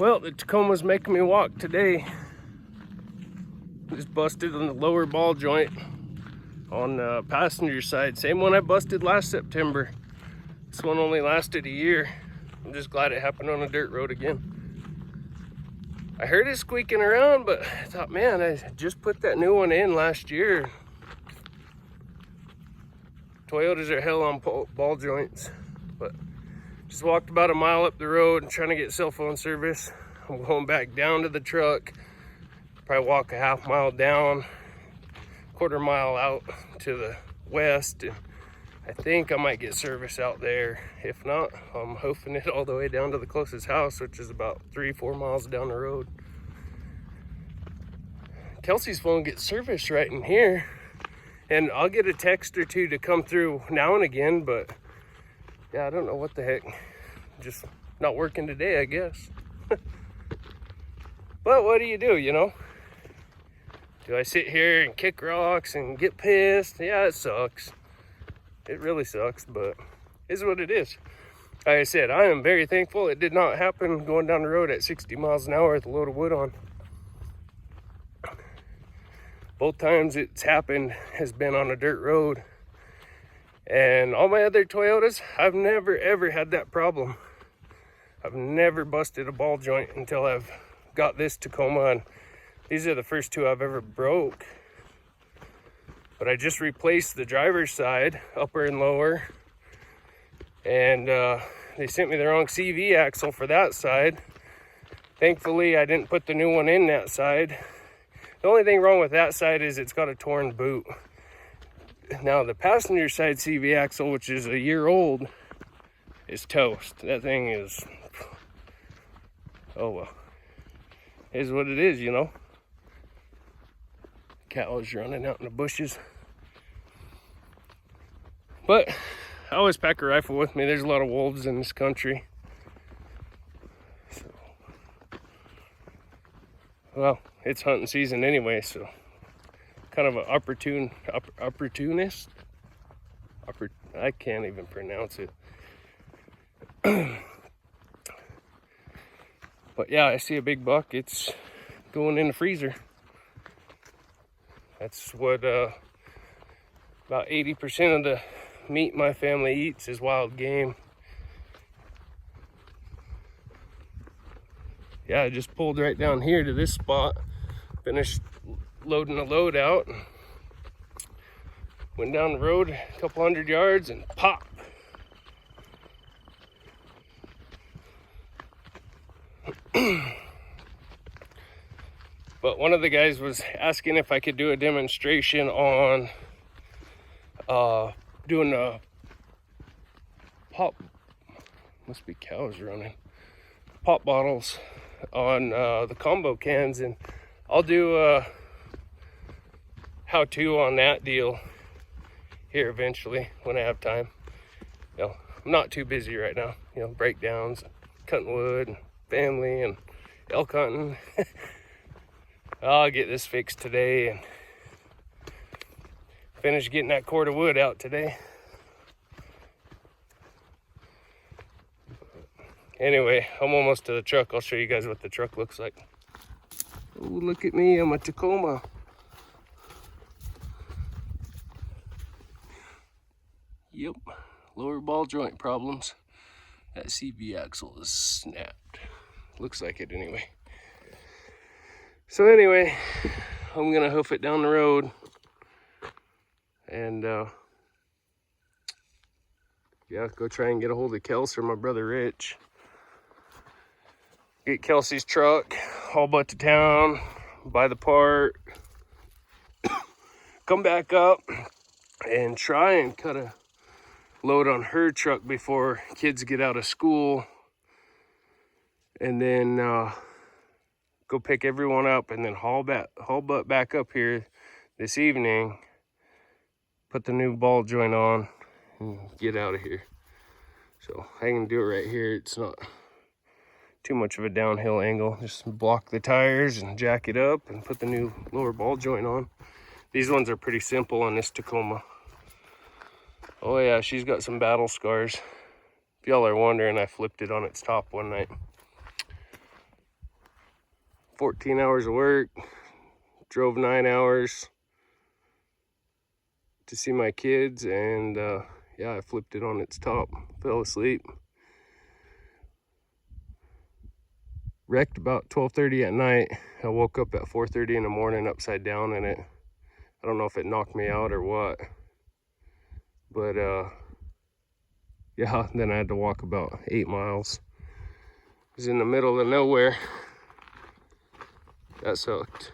Well, the Tacoma's making me walk today. Just busted on the lower ball joint on the passenger side. Same one I busted last September. This one only lasted a year. I'm just glad it happened on a dirt road again. I heard it squeaking around, but I thought, man, I just put that new one in last year. Toyotas are hell on ball joints. But just walked about a mile up the road and trying to get cell phone service. I'm going back down to the truck. Probably walk a half mile down, quarter mile out to the west, and I think I might get service out there. If not, I'm hoofing it all the way down to the closest house, which is about 3-4 miles down the road. Kelsey's phone gets service right in here, and I'll get a text or two to come through now and again, but yeah, I don't know what the heck. Just not working today, I guess. But what do, you know? Do I sit here and kick rocks and get pissed? Yeah, it sucks. It really sucks, but it's what it is. Like I said, I am very thankful it did not happen going down the road at 60 miles an hour with a load of wood on. Both times it's happened has been on a dirt road. And all my other Toyotas, I've never ever had that problem. I've never busted a ball joint until I've got this Tacoma, and these are the first two I've ever broke. But I just replaced the driver's side, upper and lower, and they sent me the wrong CV axle for that side. Thankfully, I didn't put the new one in that side. The only thing wrong with that side is it's got a torn boot. Now the passenger side CV axle, which is a year old, is toast. That thing is, oh well, is what it is, you know. Cows running out in the bushes. But I always pack a rifle with me. There's a lot of wolves in this country. So, well, it's hunting season anyway, so kind of an opportunist. I can't even pronounce it. But yeah, I see a big buck. It's going in the freezer. That's what about 80% of the meat my family eats is wild game. Yeah, I just pulled right down here to this spot, finished loading a load out, went down the road a couple hundred yards and pop. But one of the guys was asking if I could do a demonstration on doing a pop, must be cows running, pop bottles on the combo cans, and I'll do a how-to on that deal here eventually when I have time. You know, I'm not too busy right now, you know, breakdowns, cutting wood, and family, and elk hunting. I'll get this fixed today and finish getting that cord of wood out today. Anyway, I'm almost to the truck. I'll show you guys what the truck looks like. Oh, look at me, I'm a Tacoma. Yep, lower ball joint problems. That CV axle is snapped. Looks like it anyway. So anyway, I'm gonna hoof it down the road and yeah, go try and get a hold of Kelsey or my brother Rich. Get Kelsey's truck, haul butt to town, buy the part, come back up and try and cut a load on her truck before kids get out of school, and then go pick everyone up and then haul butt back up here this evening, put the new ball joint on and get out of here. So I can do it right here. It's not too much of a downhill angle. Just block the tires and jack it up and put the new lower ball joint on. These ones are pretty simple on this Tacoma. Oh yeah, she's got some battle scars. If y'all are wondering, I flipped it on its top one night. 14 hours of work, drove 9 hours to see my kids, and yeah, I flipped it on its top, fell asleep. Wrecked about 12:30 at night. I woke up at 4:30 in the morning upside down in it. I don't know if it knocked me out or what, but yeah, then I had to walk about 8 miles. It was in the middle of nowhere. That sucked.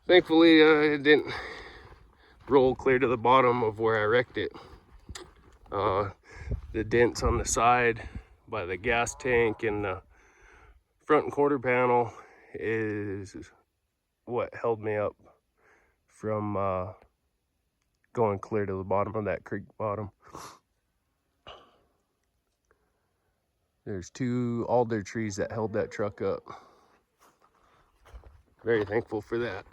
Thankfully, it didn't roll clear to the bottom of where I wrecked it. The dents on the side by the gas tank and the front and quarter panel is what held me up from going clear to the bottom of that creek bottom. There's 2 alder trees that held that truck up. Very thankful for that.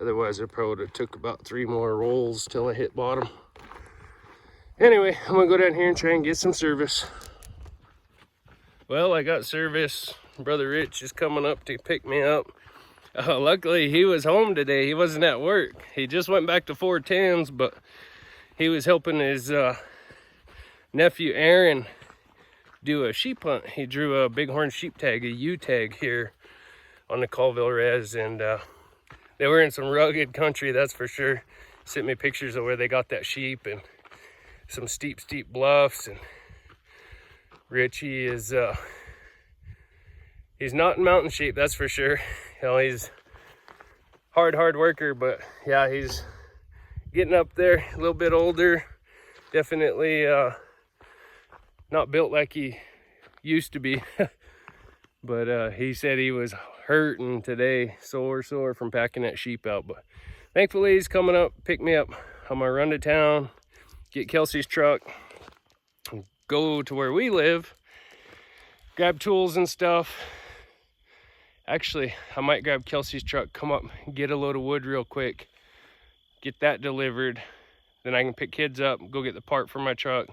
Otherwise, I probably would have took about 3 more rolls till I hit bottom. Anyway, I'm gonna go down here and try and get some service. Well, I got service. Brother Rich is coming up to pick me up. Luckily, he was home today. He wasn't at work. He just went back to 410s, but he was helping his nephew Aaron do a sheep hunt. He drew a bighorn sheep tag, a U tag here on the Colville Res, and they were in some rugged country, that's for sure. Sent me pictures of where they got that sheep and some steep bluffs. And Richie is he's not in mountain shape, that's for sure. You know, he's hard worker, but yeah, he's getting up there, a little bit older. Definitely not built like he used to be. But he said he was hurting today, sore from packing that sheep out. But thankfully he's coming up, pick me up. I'm gonna run to town, get Kelsey's truck, go to where we live, grab tools and stuff. Actually, I might grab Kelsey's truck, come up, get a load of wood real quick, get that delivered. Then I can pick kids up, go get the part for my truck,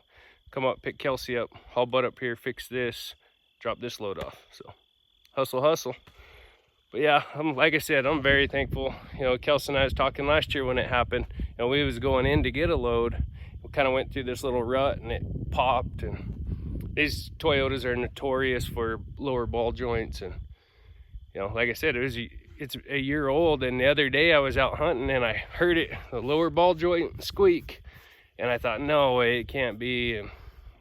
come up, pick Kelsey up, haul butt up here, fix this, drop this load off. So hustle. But yeah, like I said, I'm very thankful. You know, Kelsey and I was talking last year when it happened. You know, we was going in to get a load. We kind of went through this little rut and it popped. And these Toyotas are notorious for lower ball joints. And you know, like I said, it's a year old. And the other day I was out hunting and I heard it, the lower ball joint squeak. And I thought, no way, it can't be. And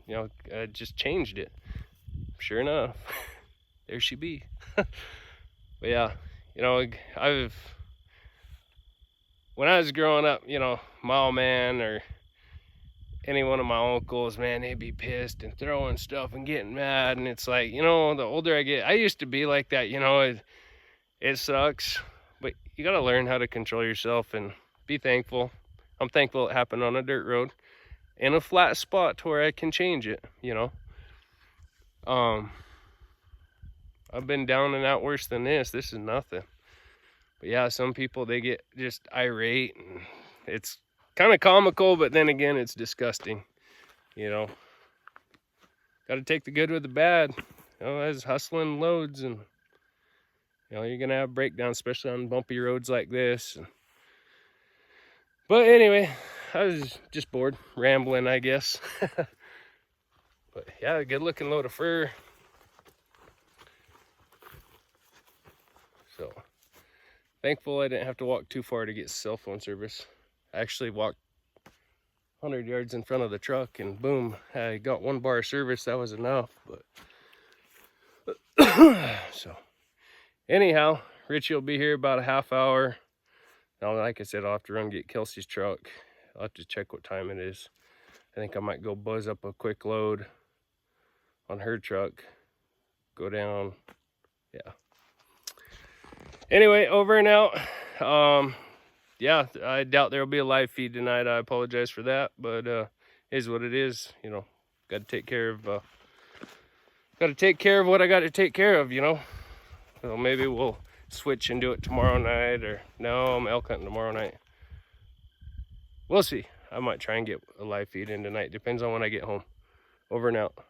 you know, I just changed it. Sure enough, there she be. But yeah, you know, when I was growing up, you know, my old man or any one of my uncles, man, they'd be pissed and throwing stuff and getting mad. And it's like, you know, the older I get, I used to be like that, you know, it sucks, but you got to learn how to control yourself and be thankful. I'm thankful it happened on a dirt road in a flat spot to where I can change it, you know. I've been down and out worse than this. This is nothing. But yeah, some people, they get just irate and it's kind of comical, but then again, it's disgusting. You know, got to take the good with the bad. You know, as hustling loads, and you know, you're gonna have breakdowns, especially on bumpy roads like this. But anyway, I was just bored, rambling, I guess. But yeah, a good looking load of fur. So thankful I didn't have to walk too far to get cell phone service. I actually walked 100 yards in front of the truck and boom, I got 1 bar of service. That was enough. But so anyhow, Richie will be here about a half hour. Now, like I said, I'll have to run get Kelsey's truck. I'll have to check what time it is. I think I might go buzz up a quick load on her truck, go down. Yeah. Anyway, over and out. Yeah, I doubt there'll be a live feed tonight. I apologize for that, but is what it is. You know, got to take care of what I got to take care of, you know. So maybe we'll switch and do it tomorrow night, or no, I'm elk hunting tomorrow night. We'll see. I might try and get a live feed in tonight. Depends on when I get home. Over and out.